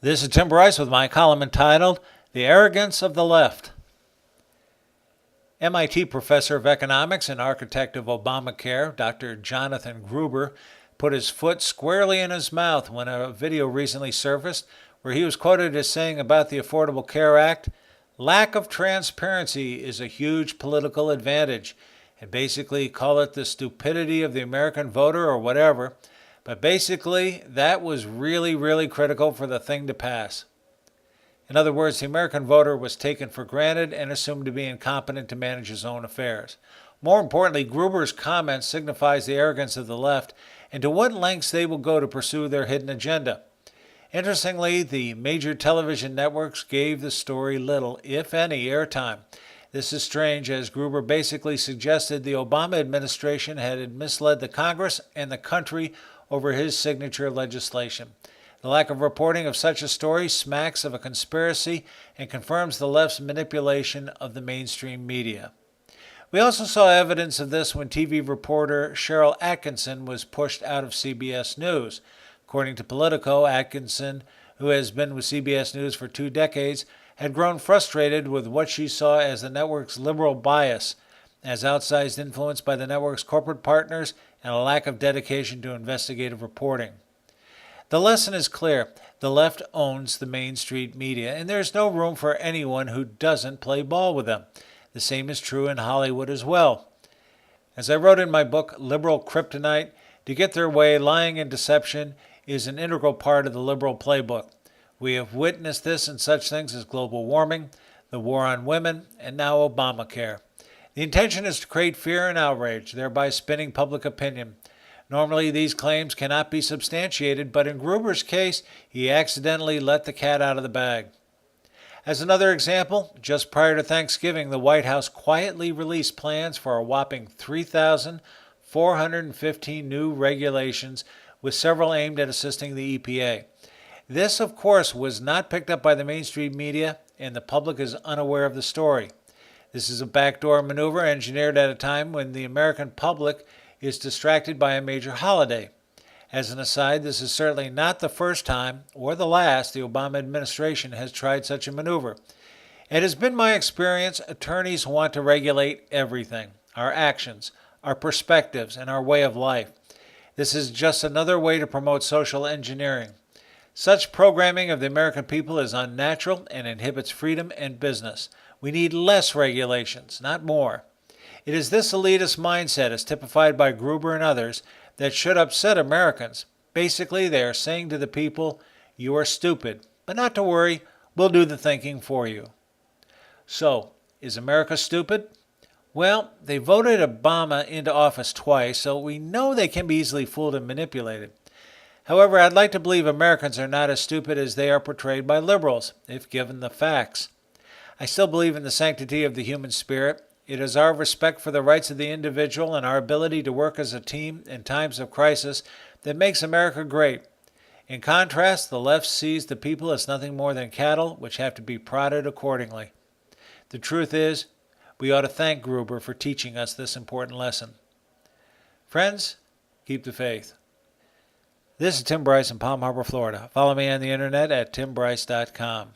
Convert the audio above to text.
This is Tim Bryce with my column entitled, The Arrogance of the Left. MIT professor of economics and architect of Obamacare, Dr. Jonathan Gruber, put his foot squarely in his mouth when a video recently surfaced where he was quoted as saying about the Affordable Care Act, "Lack of transparency is a huge political advantage," and basically call it the stupidity of the American voter or whatever. But basically, that was really critical for the thing to pass. In other words, the American voter was taken for granted and assumed to be incompetent to manage his own affairs. More importantly, Gruber's comment signifies the arrogance of the left and to what lengths they will go to pursue their hidden agenda. Interestingly, the major television networks gave the story little, if any, airtime. This is strange, as Gruber basically suggested the Obama administration had misled the Congress and the country over his signature legislation. The lack of reporting of such a story smacks of a conspiracy and confirms the left's manipulation of the mainstream media. We also saw evidence of this when TV reporter Cheryl Atkinson was pushed out of CBS News. According to Politico, Atkinson, who has been with CBS News for 2 decades, had grown frustrated with what she saw as the network's liberal bias, as outsized influence by the network's corporate partners and a lack of dedication to investigative reporting. The lesson is clear. The left owns the mainstream media, and there's no room for anyone who doesn't play ball with them. The same is true in Hollywood as well. As I wrote in my book, Liberal Kryptonite, to get their way, lying and deception is an integral part of the liberal playbook. We have witnessed this in such things as global warming, the war on women, and now Obamacare. The intention is to create fear and outrage, thereby spinning public opinion. Normally, these claims cannot be substantiated, but in Gruber's case, he accidentally let the cat out of the bag. As another example, just prior to Thanksgiving, the White House quietly released plans for a whopping 3,415 new regulations, with several aimed at assisting the EPA. This, of course, was not picked up by the mainstream media, and the public is unaware of the story. This is a backdoor maneuver engineered at a time when the American public is distracted by a major holiday. As an aside, this is certainly not the first time or the last the Obama administration has tried such a maneuver. It has been my experience attorneys want to regulate everything, our actions, our perspectives, and our way of life. This is just another way to promote social engineering. Such programming of the American people is unnatural and inhibits freedom and business. We need less regulations, not more. It is this elitist mindset, as typified by Gruber and others, that should upset Americans. Basically, they are saying to the people, you are stupid, but not to worry, we'll do the thinking for you. So, is America stupid? Well, they voted Obama into office twice, so we know they can be easily fooled and manipulated. However, I'd like to believe Americans are not as stupid as they are portrayed by liberals, if given the facts. I still believe in the sanctity of the human spirit. It is our respect for the rights of the individual and our ability to work as a team in times of crisis that makes America great. In contrast, the left sees the people as nothing more than cattle, which have to be prodded accordingly. The truth is, we ought to thank Gruber for teaching us this important lesson. Friends, keep the faith. This is Tim Bryce in Palm Harbor, Florida. Follow me on the internet at timbryce.com.